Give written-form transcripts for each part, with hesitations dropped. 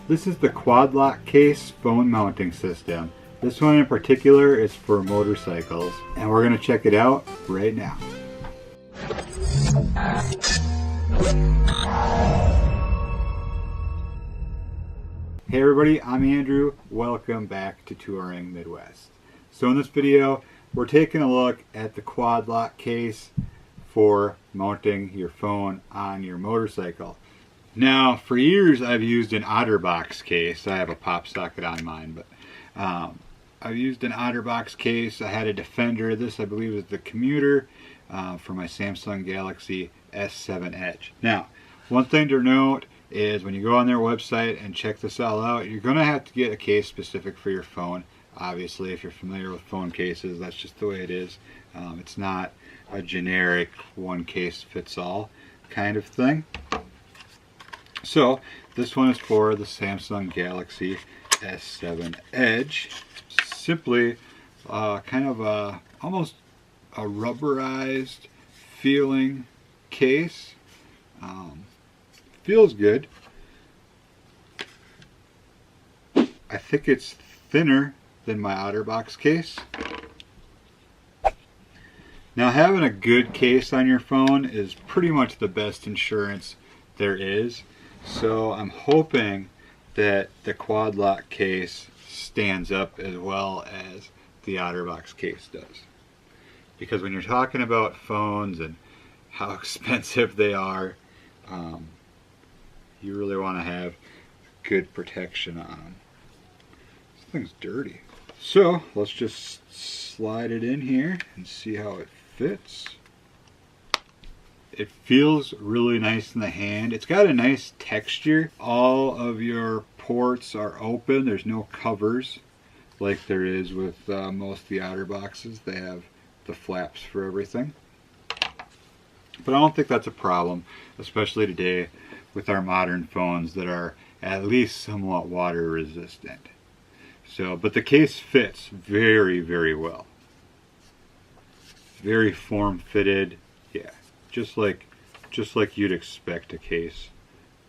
This is the quad lock case phone mounting system. This one in particular is for motorcycles, and we're going to check it out right now. Hey everybody, I'm Andrew. Welcome back to Touring Midwest. So in this video, we're taking a look at the quad lock case for mounting your phone on your motorcycle. Now, for years I've used an OtterBox case. I have a pop socket on mine, but I've used an OtterBox case. I had a Defender. This, I believe, is the commuter for my Samsung Galaxy S7 Edge. Now, one thing to note is when you go on their website and check this all out, you're going to have to get a case specific for your phone. Obviously, if you're familiar with phone cases, that's just the way it is. It's not a generic one case fits all kind of thing. So this one is for the Samsung Galaxy S7 Edge. Simply kind of almost a rubberized feeling case. Feels good. I think it's thinner than my OtterBox case. Now, having a good case on your phone is pretty much the best insurance there is. So I'm hoping that the quad lock case stands up as well as the OtterBox case does. Because when you're talking about phones and how expensive they are, you really want to have good protection on them. This thing's dirty. So let's just slide it in here and see how it fits. It feels really nice in the hand. It's got a nice texture. All of your ports are open. There's no covers like there is with most of the OtterBoxes. They have the flaps for everything. But I don't think that's a problem, especially today with our modern phones that are at least somewhat water resistant. So, but the case fits very, very well. Very form fitted. Yeah. Just like you'd expect a case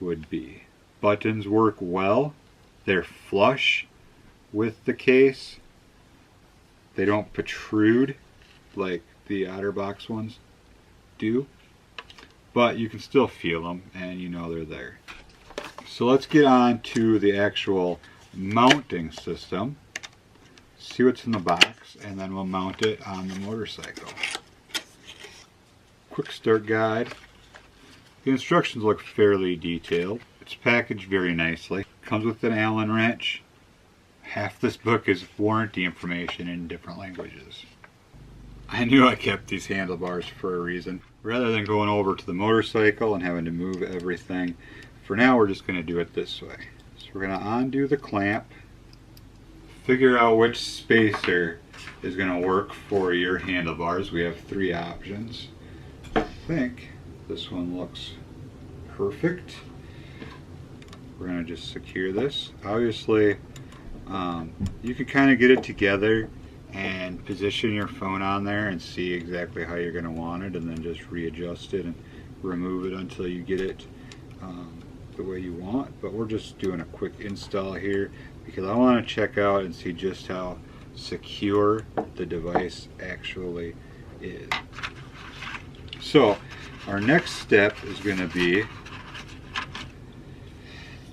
would be. Buttons work well. They're flush with the case. They don't protrude like the OtterBox ones do. But you can still feel them and you know they're there. So let's get on to the actual mounting system. See what's in the box, and then we'll mount it on the motorcycle. Quick start guide. The instructions look fairly detailed. It's packaged very nicely. Comes with an Allen wrench. Half this book is warranty information in different languages. I knew I kept these handlebars for a reason. Rather than going over to the motorcycle and having to move everything, for now we're just going to do it this way. So we're going to undo the clamp, figure out which spacer is going to work for your handlebars. We have 3 options. I think this one looks perfect. We're going to just secure this. Obviously, you can kind of get it together and position your phone on there and see exactly how you're going to want it, and then just readjust it and remove it until you get it the way you want. But we're just doing a quick install here because I want to check out and see just how secure the device actually is. So our next step is going to be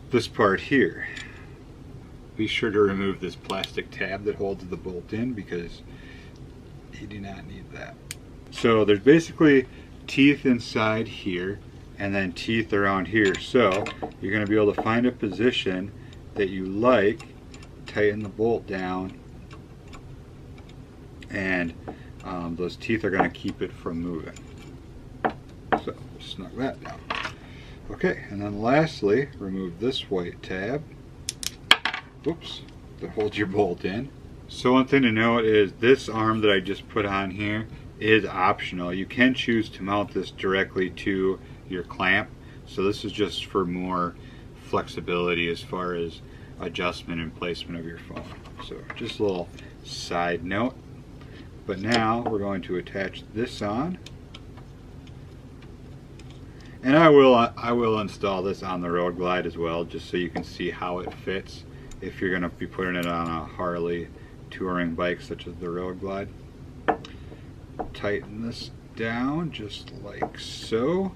this part here. Be sure to remove this plastic tab that holds the bolt in because you do not need that. So there's basically teeth inside here and then teeth around here. So you're going to be able to find a position that you like, tighten the bolt down, and those teeth are going to keep it from moving. So snug that down. Okay, and then lastly, remove this white tab. Oops, that holds your bolt in. So one thing to note is this arm that I just put on here is optional. You can choose to mount this directly to your clamp. So this is just for more flexibility as far as adjustment and placement of your phone. So just a little side note. But now we're going to attach this on. And I will install this on the Road Glide as well, just so you can see how it fits if you're going to be putting it on a Harley touring bike such as the Road Glide. Tighten this down just like so.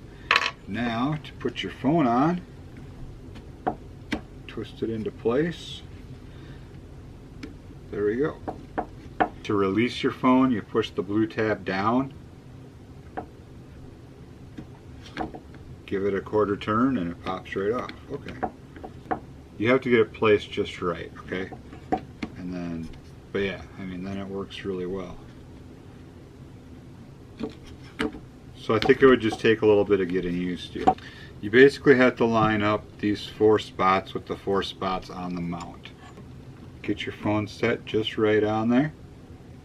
Now to put your phone on, twist it into place. There we go. To release your phone, you push the blue tab down, give it a quarter turn, and it pops right off. Okay. You have to get it placed just right, okay? And then, but yeah, I mean, then it works really well. So I think it would just take a little bit of getting used to. You basically have to line up these 4 spots with the 4 spots on the mount. Get your phone set just right on there,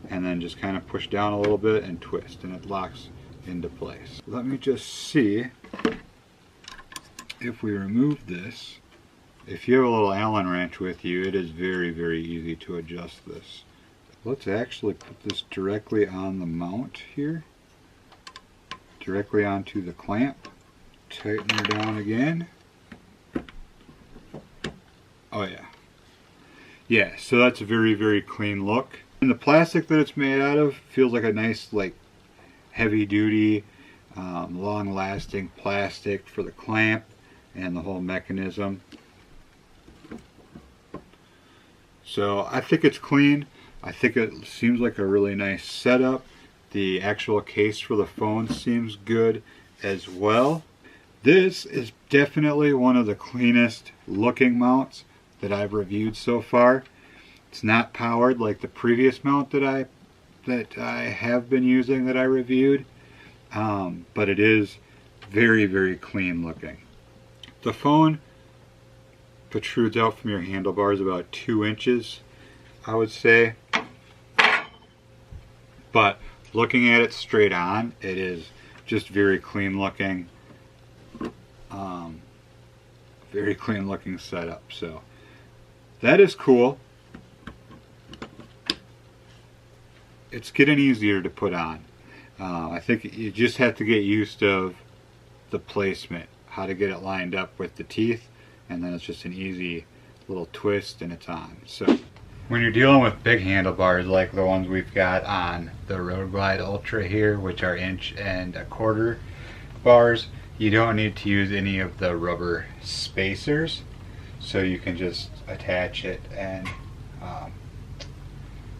and then just kind of push down a little bit and twist, and it locks into place. Let me just see if we remove this. If you have a little Allen wrench with you, it is very, very easy to adjust this. Let's actually put this directly on the mount here, directly onto the clamp. Tighten her down again. Oh yeah. Yeah, so that's a very, very clean look. And the plastic that it's made out of feels like a nice, like, heavy duty, long lasting plastic for the clamp and the whole mechanism. So I think it's clean. I think it seems like a really nice setup. The actual case for the phone seems good as well. This is definitely one of the cleanest looking mounts that I've reviewed so far. It's not powered like the previous mount that I have been using that I reviewed, but it is very, very clean looking. The phone protrudes out from your handlebars about 2 inches, I would say, but looking at it straight on, it is just very clean looking. Very clean looking setup, so that is cool. It's getting easier to put on. I think you just have to get used to the placement, how to get it lined up with the teeth, and then it's just an easy little twist and it's on. So when you're dealing with big handlebars like the ones we've got on the Road Glide Ultra here, which are 1.25" bars, you don't need to use any of the rubber spacers, so you can just attach it, and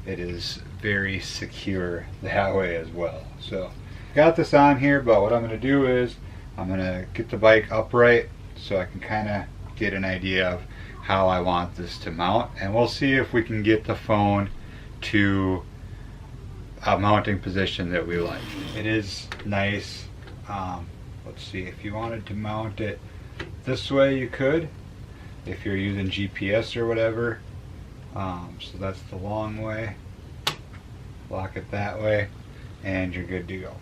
it is very secure that way as well. So got this on here, but what I'm going to do is I'm going to get the bike upright so I can kind of get an idea of how I want this to mount, and we'll see if we can get the phone to a mounting position that we like. It is nice. Let's see, if you wanted to mount it this way, you could, if you're using GPS or whatever. So that's the long way. Lock it that way, and you're good to go.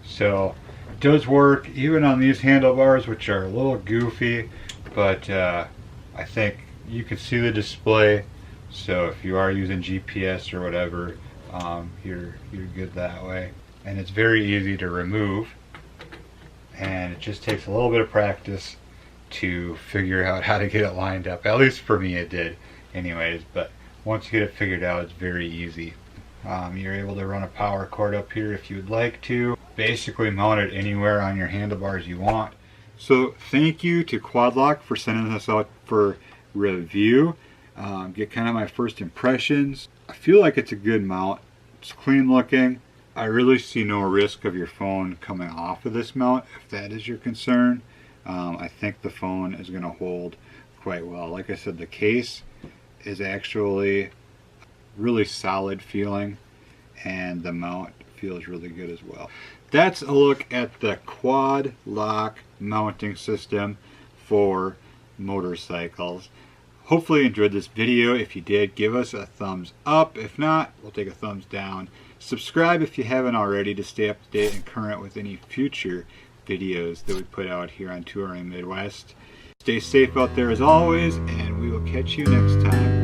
So it does work even on these handlebars, which are a little goofy, but I think you can see the display. So if you are using GPS or whatever, you're good that way. And it's very easy to remove. And it just takes a little bit of practice to figure out how to get it lined up. At least for me it did anyways, but once you get it figured out, it's very easy. You're able to run a power cord up here if you would like to. Basically mount it anywhere on your handlebars you want. So thank you to Quadlock for sending this out for review. Get kind of my first impressions. I feel like it's a good mount. It's clean looking. I really see no risk of your phone coming off of this mount if that is your concern. I think the phone is going to hold quite well. Like I said, the case is actually really solid feeling, and the mount feels really good as well. That's a look at the quad lock mounting system for motorcycles. Hopefully you enjoyed this video. If you did, give us a thumbs up. If not, we'll take a thumbs down. Subscribe if you haven't already to stay up to date and current with any future videos that we put out here on Touring Midwest. Stay safe out there as always, and we will catch you next time.